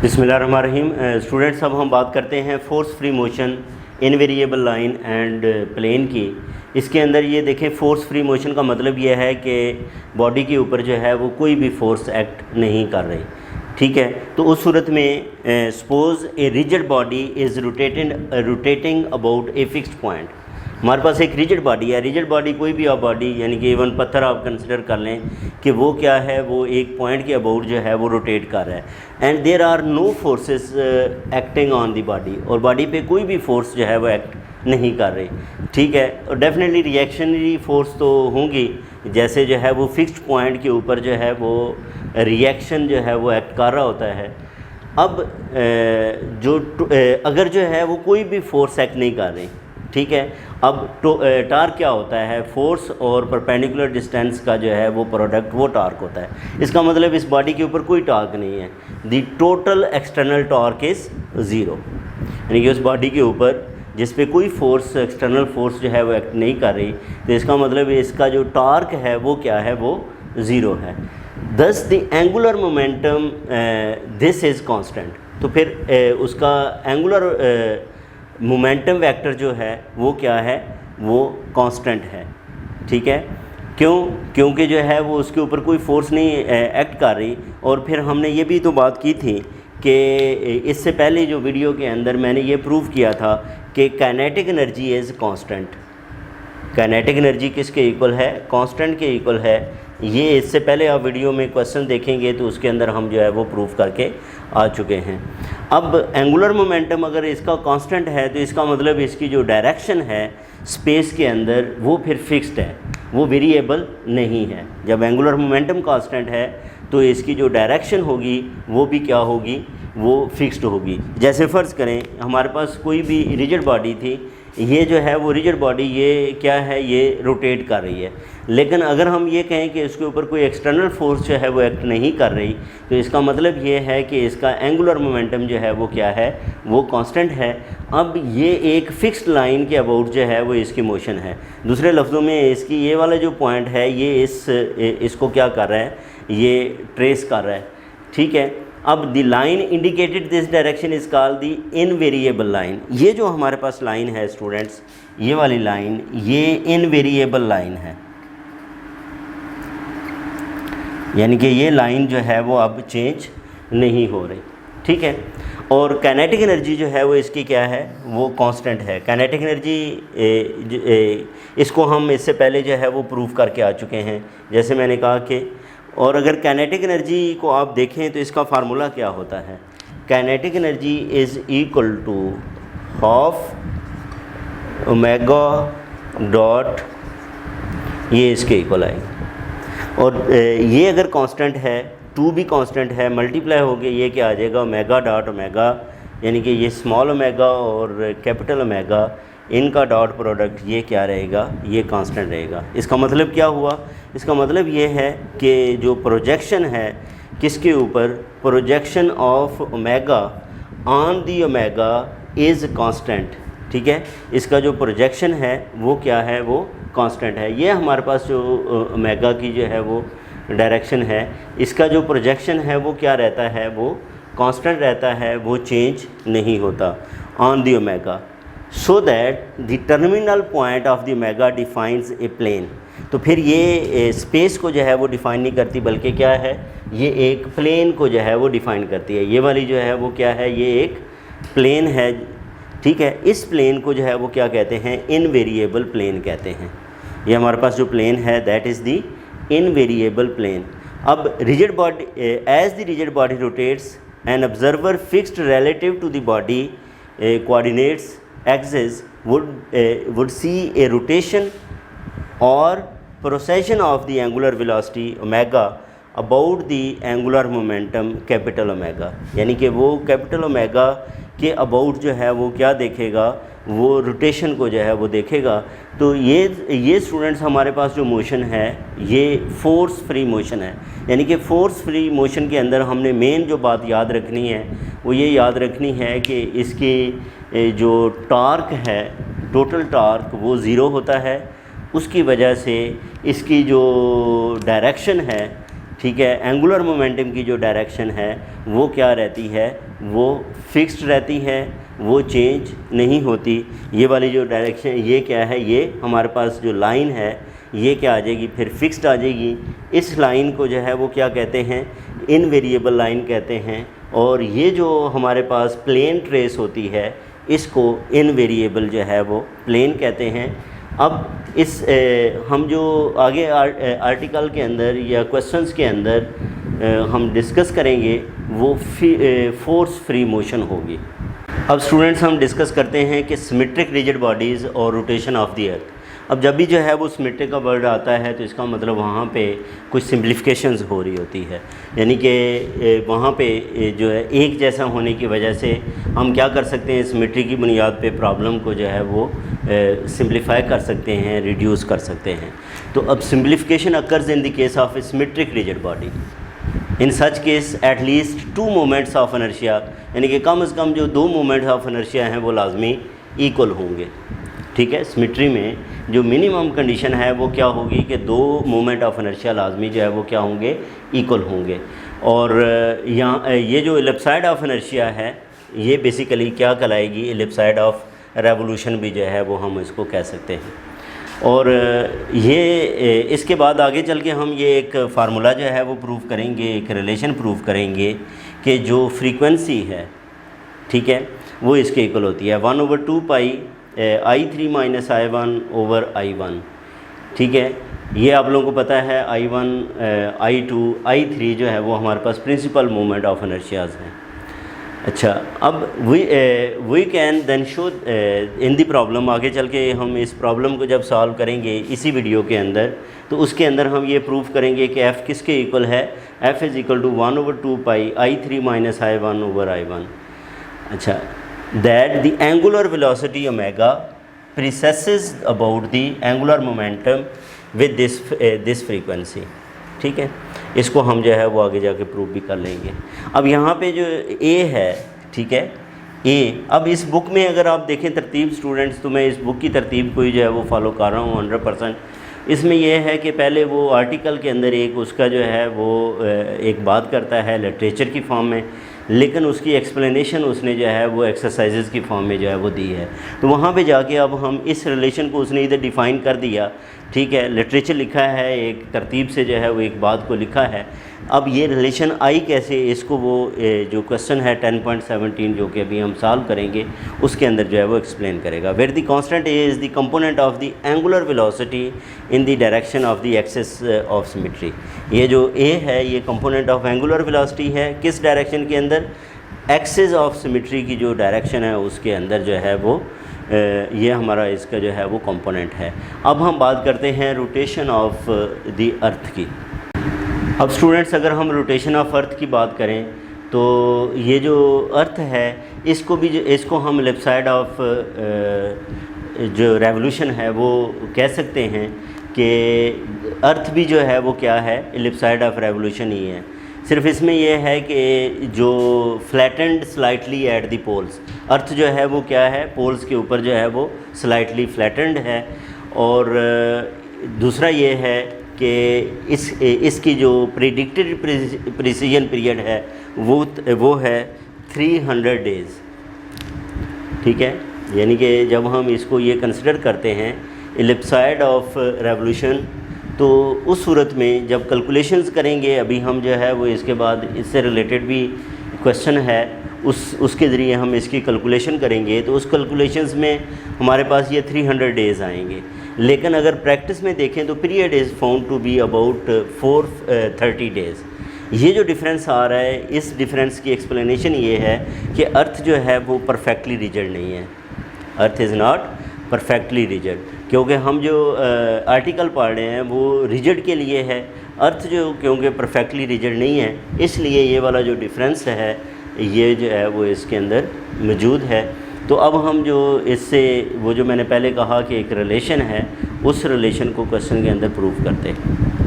बिस्मिल्लाहिर्रहमानिर्रहीम। स्टूडेंट्स, अब हम बात करते हैं force free motion, invariable line and plane की। इसके अंदर ये देखें, फोर्स फ्री मोशन का मतलब ये है कि बॉडी के ऊपर जो है वो कोई भी फोर्स एक्ट नहीं कर रही। ठीक है, तो उस सूरत में suppose a rigid body is rotating about a fixed point. हमारे पास एक रिजिड बॉडी है। रिजिड बॉडी कोई भी आप बॉडी, यानी कि इवन पत्थर आप कंसिडर कर लें कि वो क्या है, वो एक पॉइंट के अबाउट जो है वो रोटेट कर रहा है and there are no forces acting on the body, और बॉडी पे कोई भी फोर्स जो है वो एक्ट नहीं कर रही। ठीक है, और डेफिनेटली रिएक्शनरी फोर्स तो होंगी, जैसे जो है वो फिक्स्ड पॉइंट के ऊपर जो है वो रिएक्शन जो है वो एक्ट कर रहा होता है। अब अगर जो है वो कोई भी फोर्स एक्ट नहीं कर रही, ठीक है, अब टार्क क्या होता है, फोर्स और परपेंडिकुलर डिस्टेंस का जो है वो प्रोडक्ट, वो टार्क होता है। इसका मतलब इस बॉडी के ऊपर कोई टार्क नहीं है। The total external torque is zero, यानी कि उस बॉडी के ऊपर जिस पे कोई फोर्स, एक्सटर्नल फोर्स जो है वो एक्ट नहीं कर रही, तो इसका मतलब इसका जो टार्क है वो क्या है, वो ज़ीरो है। दस the angular momentum this is constant. तो फिर उसका एंगुलर मोमेंटम वेक्टर जो है वो क्या है, वो कांस्टेंट है। ठीक है, क्योंकि जो है वो उसके ऊपर कोई फोर्स नहीं एक्ट कर रही। और फिर हमने ये भी तो बात की थी कि इससे पहले जो वीडियो के अंदर मैंने ये प्रूव किया था कि kinetic energy is constant. Kinetic energy किसके इक्वल है, कांस्टेंट के इक्वल है। ये इससे पहले आप वीडियो में क्वेश्चन देखेंगे तो उसके अंदर हम जो है वो प्रूव करके आ चुके हैं। अब एंगुलर मोमेंटम अगर इसका कांस्टेंट है तो इसका मतलब इसकी जो डायरेक्शन है स्पेस के अंदर वो फिर फिक्स्ड है, वो वेरिएबल नहीं है। जब एंगुलर मोमेंटम कांस्टेंट है तो इसकी जो डायरेक्शन होगी वो भी क्या होगी, वो फिक्स्ड होगी। जैसे फ़र्ज़ करें हमारे पास कोई भी रिजिड बॉडी थी, ये जो है वो रिजिड बॉडी ये क्या है, ये रोटेट कर रही है। लेकिन अगर हम ये कहें कि इसके ऊपर कोई एक्सटर्नल फोर्स जो है वो एक्ट नहीं कर रही, तो इसका मतलब ये है कि इसका एंगुलर मोमेंटम जो है वो क्या है, वो कांस्टेंट है। अब ये एक फिक्स्ड लाइन के अबाउट जो है वो इसकी मोशन है। दूसरे लफ्ज़ों में इसकी ये वाला जो पॉइंट है ये इसको क्या कर रहा है, ये ट्रेस कर रहा है। ठीक है, अब the line indicated this direction is called the invariable line. ये जो हमारे पास लाइन है स्टूडेंट्स, ये वाली लाइन, ये इनवेरिएबल लाइन है, यानी कि ये लाइन जो है वो अब चेंज नहीं हो रही। ठीक है, और काइनेटिक एनर्जी जो है वो इसकी क्या है, वो कांस्टेंट है। काइनेटिक एनर्जी इसको हम इससे पहले जो है वो प्रूव करके आ चुके हैं, जैसे मैंने कहा कि, और अगर काइनेटिक एनर्जी को आप देखें तो इसका फार्मूला क्या होता है, kinetic energy is equal to half omega dot, ये इसके इक्वल आएगी। और ये अगर कांस्टेंट है, टू भी कांस्टेंट है, मल्टीप्लाई हो गया, ये क्या आ जाएगा, ओमेगा डॉट ओमेगा, यानी कि ये स्मॉल ओमेगा और कैपिटल ओमेगा, इनका डॉट प्रोडक्ट ये क्या रहेगा, ये कांस्टेंट रहेगा। इसका मतलब क्या हुआ, इसका मतलब ये है कि जो प्रोजेक्शन है किसके ऊपर, projection of omega on the omega is constant. ठीक है, इसका जो प्रोजेक्शन है वो क्या है, वो कांस्टेंट है। ये हमारे पास जो ओमेगा की जो है वो डायरेक्शन है, इसका जो प्रोजेक्शन है वो क्या रहता है, वो कांस्टेंट रहता है, वो चेंज नहीं होता on the omega, so that the terminal point of the omega defines a plane. तो फिर ये स्पेस को जो है वो डिफ़ाइन नहीं करती, बल्कि क्या है, ये एक प्लेन को जो है वो डिफ़ाइन करती है। ये वाली जो है वो क्या है, ये एक प्लेन है। ठीक है, इस प्लेन को जो है वो क्या कहते हैं, इनवेरिएबल प्लेन कहते हैं। ये हमारे पास जो प्लेन है that is the invariable plane. अब rigid body, as the rigid body rotates an observer fixed relative to the body coordinates axis would see a rotation or precession of the angular velocity omega about the angular momentum capital omega, यानी कि वो capital omega के about जो है वो क्या देखेगा, वो रोटेशन को जो है वो देखेगा। तो ये स्टूडेंट्स हमारे पास जो मोशन है ये फोर्स फ्री मोशन है, यानी कि फोर्स फ्री मोशन के अंदर हमने मेन जो बात याद रखनी है वो ये याद रखनी है कि इसकी जो टार्क है, टोटल टार्क, वो ज़ीरो होता है। उसकी वजह से इसकी जो डायरेक्शन है, ठीक है। एंगुलर मोमेंटम की जो डायरेक्शन है वो क्या रहती है, वो फिक्स्ड रहती है, वो चेंज नहीं होती। ये वाली जो डायरेक्शन ये क्या है, ये हमारे पास जो लाइन है ये क्या आ जाएगी, फिर फिक्स्ड आ जाएगी। इस लाइन को जो है वो क्या कहते हैं, इनवेरिएबल लाइन कहते हैं। और ये जो हमारे पास प्लेन ट्रेस होती है इसको इनवेरिएबल जो है वो प्लेन कहते हैं। अब इस हम जो आगे आर्टिकल के अंदर या क्वेश्चंस के अंदर हम डिस्कस करेंगे वो फोर्स फ्री मोशन होगी। अब स्टूडेंट्स हम डिस्कस करते हैं कि सिमेट्रिक रिजिड बॉडीज़ और रोटेशन ऑफ द अर्थ। अब जब भी जो है वो सिमेट्रिक का वर्ड आता है तो इसका मतलब वहाँ पे कुछ सिम्प्लिफिकेशंस हो रही होती है, यानी कि वहाँ पे जो है एक जैसा होने की वजह से हम क्या कर सकते हैं, सिमेट्री की बुनियाद पे प्रॉब्लम को जो है वो सिम्प्लीफाई कर सकते हैं, रिड्यूस कर सकते हैं। तो अब simplification occurs in the case of A symmetric rigid body. In such case at least 2 moments of inertia, यानी कि कम से कम जो 2 मोमेंट्स ऑफ इनर्शिया हैं वो लाजमी इक्वल होंगे। ठीक है, सिमेट्री में जो मिनिमम कंडीशन है वो क्या होगी कि 2 मोमेंट ऑफ इनर्शिया लाजमी जो है वो क्या होंगे, इक्वल होंगे। और यहाँ ये जो एलिप्सॉइड ऑफ इनर्शिया है ये बेसिकली क्या कहलाएगी, एलिप्सॉइड ऑफ रेवोल्यूशन भी जो है वो हम इसको कह सकते हैं। और ये इसके बाद आगे चल के हम ये एक फार्मूला जो है वो प्रूव करेंगे, एक रिलेशन प्रूव करेंगे कि जो फ्रीक्वेंसी है, ठीक है, वो इसके इक्वल होती है 1/2 pi I3 - I1 over I1। ठीक है, ये आप लोगों को पता है I1 I2 I3 जो है वो हमारे पास प्रिंसिपल मोमेंट ऑफ इनर्शियाज हैं। अच्छा, अब we can then show in the problem, आगे चल के हम इस प्रॉब्लम को जब सॉल्व करेंगे इसी वीडियो के अंदर, तो उसके अंदर हम ये प्रूव करेंगे कि f किसके इक्वल है, f is equal to 1/2 pi I3 - I1 over I1। अच्छा, that the angular velocity omega precesses about the angular momentum with this frequency। ठीक है, इसको हम जो है वो आगे जाके प्रूव भी कर लेंगे। अब यहाँ पे जो A है, ठीक है, A, अब इस बुक में अगर आप देखें तरतीब स्टूडेंट्स, तो मैं इस बुक की तरतीब को ही जो है वो फॉलो कर रहा हूँ 100%। इसमें यह है कि पहले वो आर्टिकल के अंदर एक उसका जो है वो एक बात करता है लिटरेचर की फॉर्म में, लेकिन उसकी एक्सप्लेनेशन उसने जो है वो एक्सरसाइजेज़ की फॉर्म में जो है वो दी है। तो वहाँ पे जाके अब हम इस रिलेशन को उसने इधर डिफ़ाइन कर दिया, ठीक है, लिटरेचर लिखा है, एक तरतीब से जो है वो एक बात को लिखा है। अब ये रिलेशन आई कैसे, इसको वो जो क्वेश्चन है 10.17 जो कि अभी हम सॉल्व करेंगे उसके अंदर जो है वो एक्सप्लेन करेगा। Where the constant A is the component of the angular velocity in the direction of the axis of symmetry. ये जो ए है ये कंपोनेंट ऑफ एंगुलर वेलोसिटी है, किस डायरेक्शन के अंदर, एक्सिस ऑफ सिमेट्री की जो डायरेक्शन है उसके अंदर जो है वो ये हमारा इसका जो है वो कंपोनेंट है। अब हम बात करते हैं रोटेशन ऑफ द अर्थ की। अब स्टूडेंट्स अगर हम रोटेशन ऑफ अर्थ की बात करें तो ये जो अर्थ है इसको हम एलिप्सॉइड ऑफ जो रेवोल्यूशन है वो कह सकते हैं कि अर्थ भी जो है वो क्या है, एलिप्सॉइड ऑफ रेवोल्यूशन ही है। सिर्फ इसमें यह है कि जो flattened slightly at the poles, earth जो है वो क्या है, पोल्स के ऊपर जो है वो स्लाइटली फ्लैटेंड है। और दूसरा ये है कि इसकी जो प्रेडिक्टेड प्रिसीजन पीरियड है वो है 300 डेज़। ठीक है, यानी कि जब हम इसको ये कंसिडर करते हैं एलिप्सॉइड ऑफ रेवोल्यूशन, तो उस सूरत में जब कैलकुलेशंस करेंगे, अभी हम जो है वो इसके बाद इससे रिलेटेड भी क्वेश्चन है उसके ज़रिए हम इसकी कैलकुलेशन करेंगे, तो उस कैलकुलेशंस में हमारे पास ये 300 डेज़ आएंगे। लेकिन अगर प्रैक्टिस में देखें तो period is found to be about 430 days. ये जो डिफरेंस आ रहा है, इस डिफरेंस की एक्सप्लेनेशन ये है कि अर्थ जो है वो परफेक्टली रिजिड नहीं है, earth is not perfectly rigid, क्योंकि हम जो आर्टिकल पढ़ रहे हैं वो रिजिड के लिए है, अर्थ जो क्योंकि परफेक्टली रिजिड नहीं है, इसलिए ये वाला जो डिफरेंस है ये जो है वो इसके अंदर मौजूद है। तो अब हम जो इससे वो जो मैंने पहले कहा कि एक रिलेशन है, उस रिलेशन को क्वेश्चन के अंदर प्रूव करते हैं।